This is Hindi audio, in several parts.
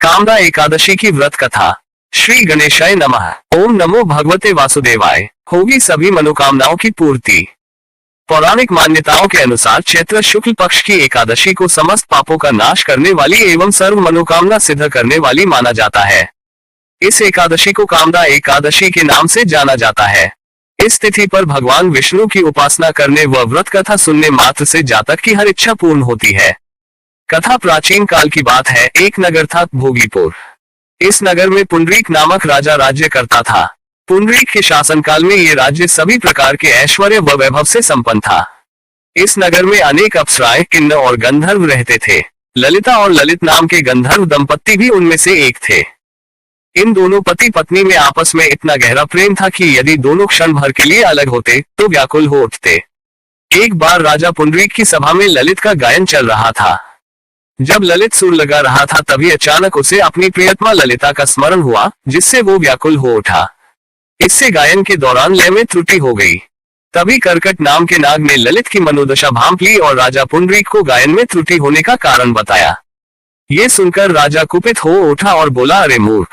कामदा एकादशी की व्रत कथा। श्री गणेशाय नमः। ओम नमो भगवते वासुदेवाय। होगी सभी मनोकामनाओं की पूर्ति। पौराणिक मान्यताओं के अनुसार चैत्र शुक्ल पक्ष की एकादशी को समस्त पापों का नाश करने वाली एवं सर्व मनोकामना सिद्ध करने वाली माना जाता है। इस एकादशी को कामदा एकादशी के नाम से जाना जाता है। इस तिथि पर भगवान विष्णु की उपासना करने व व्रत कथा सुनने मात्र से जातक की हर इच्छा पूर्ण होती है। कथा प्राचीन काल की बात है। एक नगर था भोगीपुर। इस नगर में पुंडरीक नामक राजा राज्य करता था। पुंडरीक के शासनकाल में ये राज्य सभी प्रकार के ऐश्वर्य व वैभव से संपन्न था। इस नगर में अनेक अप्सराएं, किन्नर और गंधर्व रहते थे। ललिता और ललित नाम के गंधर्व दंपत्ति भी उनमें से एक थे। इन दोनों पति पत्नी में आपस में इतना गहरा प्रेम था कि यदि दोनों क्षण भर के लिए अलग होते तो व्याकुल हो उठते। एक बार राजा पुंडरीक की सभा में ललित का गायन चल रहा था। जब ललित सुर लगा रहा था तभी अचानक उसे अपनी प्रियतमा ललिता का स्मरण हुआ, जिससे वो व्याकुल हो उठा। इससे गायन के दौरान लय में त्रुटि हो गई। तभी कर्कट नाम के नाग ने ललित की मनोदशा भांप ली और राजा पुंडरीक को गायन में त्रुटि होने का कारण बताया। ये सुनकर राजा कुपित हो उठा और बोला, अरे मूर्ख,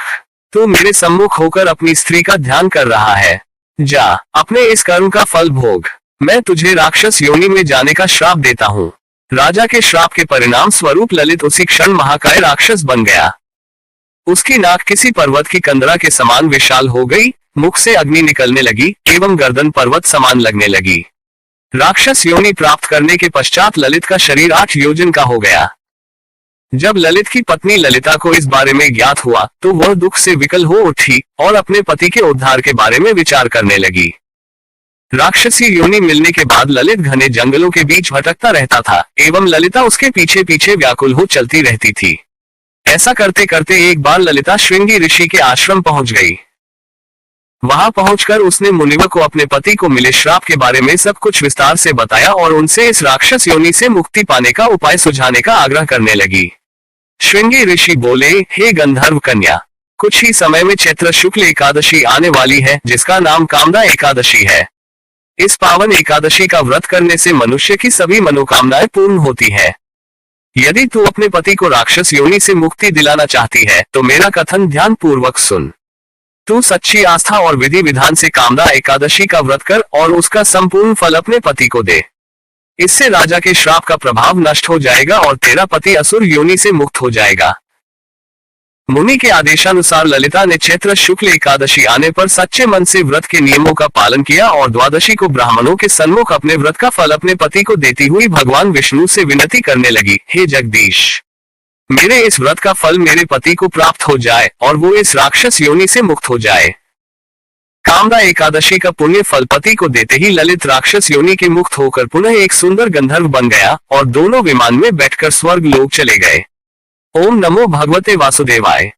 तू मेरे सम्मुख होकर अपनी स्त्री का ध्यान कर रहा है। जा, अपने इस कर्म का फल भोग। मैं तुझे राक्षस योनि में जाने का श्राप देता हूँ। राजा के श्राप के परिणाम स्वरूप ललित उसी क्षण महाकाय राक्षस बन गया। उसकी नाक किसी पर्वत की कंदरा के समान विशाल हो गई, मुख से अग्नि निकलने लगी एवं गर्दन पर्वत समान लगने लगी। राक्षस योनि प्राप्त करने के पश्चात ललित का शरीर 8 योजन का हो गया। जब ललित की पत्नी ललिता को इस बारे में ज्ञात हुआ तो वह दुख से विकल हो उठी और अपने पति के उद्धार के बारे में विचार करने लगी। राक्षसी योनि मिलने के बाद ललित घने जंगलों के बीच भटकता रहता था एवं ललिता उसके पीछे पीछे व्याकुल हो चलती रहती थी। ऐसा करते करते एक बार ललिता श्रृंगी ऋषि के आश्रम पहुंच गई। वहां पहुंचकर उसने मुनिवर को अपने पति को मिले श्राप के बारे में सब कुछ विस्तार से बताया और उनसे इस राक्षस योनि से मुक्ति पाने का उपाय सुझाने का आग्रह करने लगी। श्रृंगी ऋषि बोले, हे गंधर्व कन्या, कुछ ही समय में चैत्र शुक्ल एकादशी आने वाली है, जिसका नाम कामदा एकादशी है। इस पावन एकादशी का व्रत करने से मनुष्य की सभी मनोकामनाएं पूर्ण होती है। यदि तू अपने पति को राक्षस योनि से मुक्ति दिलाना चाहती है तो मेरा कथन ध्यान पूर्वक सुन। तू सच्ची आस्था और विधि विधान से कामदा एकादशी का व्रत कर और उसका संपूर्ण फल अपने पति को दे। इससे राजा के श्राप का प्रभाव नष्ट हो जाएगा और तेरा पति असुर योनि से मुक्त हो जाएगा। मुनि के आदेशानुसार ललिता ने चैत्र शुक्ल एकादशी आने पर सच्चे मन से व्रत के नियमों का पालन किया और द्वादशी को ब्राह्मणों के सन्मुख अपने व्रत का फल अपने पति को देती हुई भगवान विष्णु से विनती करने लगी, हे जगदीश, मेरे इस व्रत का फल मेरे पति को प्राप्त हो जाए और वो इस राक्षस योनि से मुक्त हो जाए। कामदा एकादशी का पुण्य फल पति को देते ही ललित राक्षस योनि के मुक्त होकर पुनः एक सुंदर गंधर्व बन गया और दोनों विमान में बैठकर स्वर्ग लोक चले गए। ओम नमो भगवते वासुदेवाय।